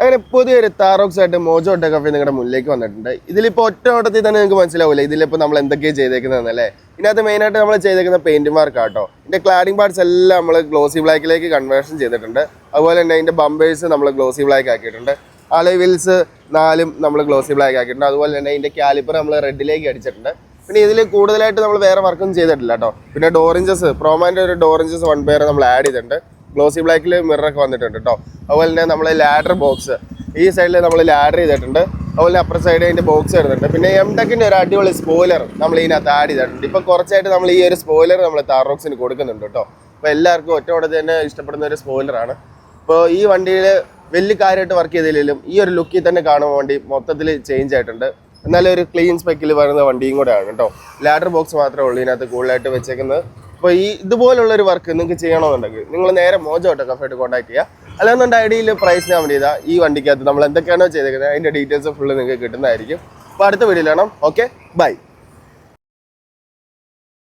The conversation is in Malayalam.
അങ്ങനെ പുതിയൊരു താറോക്സ് ആയിട്ട് മോജോ ഓട്ടോ കഫേ നിങ്ങളുടെ മുന്നിലേക്ക് വന്നിട്ടുണ്ട്. ഇതിലിപ്പോൾ ഒറ്റ ഓട്ടത്തിൽ തന്നെ നിങ്ങൾക്ക് മനസ്സിലാവില്ല ഇതിലിപ്പോൾ നമ്മൾ എന്തൊക്കെയാണ് ചെയ്തേക്കുന്നതെന്നല്ലേ. ഇതിനകത്ത് മെയിനായിട്ട് നമ്മൾ ചെയ്തേക്കുന്ന പെയിൻറ് മാർക്ക് ആട്ടോ. ഇതിൻ്റെ ക്ലാഡിംഗ് പാർട്സ് എല്ലാം നമ്മൾ ഗ്ലോസി ബ്ലാക്കിലേക്ക് കൺവേർഷൻ ചെയ്തിട്ടുണ്ട്. അതുപോലെ തന്നെ അതിൻ്റെ ബമ്പേഴ്സ് നമ്മൾ ഗ്ലോസി ബ്ലാക്ക് ആക്കിയിട്ടുണ്ട്. അലോയ് വീൽസ് 4 നമ്മൾ ഗ്ലോസി ബ്ലാക്ക് ആക്കിയിട്ടുണ്ട്. അതുപോലെ തന്നെ ഇതിൻ്റെ കാലിപ്പർ നമ്മൾ റെഡിലേക്ക് അടിച്ചിട്ടുണ്ട്. പിന്നെ ഇതിൽ കൂടുതലായിട്ട് നമ്മൾ വേറെ വർക്കൊന്നും ചെയ്തിട്ടില്ല കേട്ടോ. പിന്നെ ഡോറിഞ്ചസ് പ്രോമാൻ്റെ ഒരു ഡോറിഞ്ചസ് 1 പെയർ നമ്മൾ ആഡ് ചെയ്തിട്ടുണ്ട്. ഗ്ലോസി ബ്ലാക്കിൽ മിററൊക്കെ വന്നിട്ടുണ്ട് കേട്ടോ. അതുപോലെ തന്നെ നമ്മൾ ലാഡർ ബോക്സ് ഈ സൈഡിൽ നമ്മൾ ലാഡർ ചെയ്തിട്ടുണ്ട്. അതുപോലെ അപ്പുറ സൈഡ് അതിൻ്റെ ബോക്സ് വരുന്നുണ്ട്. പിന്നെ എംടെക്കിൻ്റെ ഒരു അടിപൊളി സ്പോയിലർ നമ്മൾ ഇതിനകത്ത് ആഡ് ചെയ്തിട്ടുണ്ട്. ഇപ്പോൾ കുറച്ചായിട്ട് നമ്മൾ ഈ ഒരു സ്പോയിലർ നമ്മൾ താറോക്സിന് കൊടുക്കുന്നുണ്ട് കേട്ടോ. അപ്പോൾ എല്ലാവർക്കും ഒറ്റ ഓടത്തിൽ തന്നെ ഇഷ്ടപ്പെടുന്ന ഒരു സ്പോയിലറാണ്. ഇപ്പോൾ ഈ വണ്ടിയിൽ വലിയ കാര്യമായിട്ട് വർക്ക് ചെയ്തില്ലെങ്കിലും ഈ ഒരു ലുക്കിൽ തന്നെ കാണുമ്പോൾ വണ്ടി മൊത്തത്തിൽ ചേഞ്ച് ആയിട്ടുണ്ട്. എന്നാലും ഒരു ക്ലീൻ സ്പെക്കിൽ വരുന്ന വണ്ടിയും കൂടെ ആണ് കേട്ടോ. ലാഡർ ബോക്സ് മാത്രമേ ഉള്ളൂ ഇതിനകത്ത് കൂടുതലായിട്ട് വെച്ചേക്കുന്നത്. അപ്പോൾ ഈ ഇതുപോലുള്ളൊരു വർക്ക് നിങ്ങൾക്ക് ചെയ്യണമെന്നുണ്ടെങ്കിൽ നിങ്ങൾ നേരെ മോജോ ഓട്ടോ കഫേയിട്ട് കോൺടാക്ട് ചെയ്യുക. അല്ലാന്നുണ്ട് ഐഡിയയിൽ പ്രൈസ് ഞാൻ ചെയ്താൽ ഈ വണ്ടിക്കകത്ത് നമ്മൾ എന്തൊക്കെയാണോ ചെയ്തേക്കുന്നത് അതിൻ്റെ ഡീറ്റെയിൽസ് ഫുള്ള് നിങ്ങൾക്ക് കിട്ടുന്നതായിരിക്കും. അപ്പോൾ അടുത്ത വീഡിയോയിൽ കാണാം. Okay, by.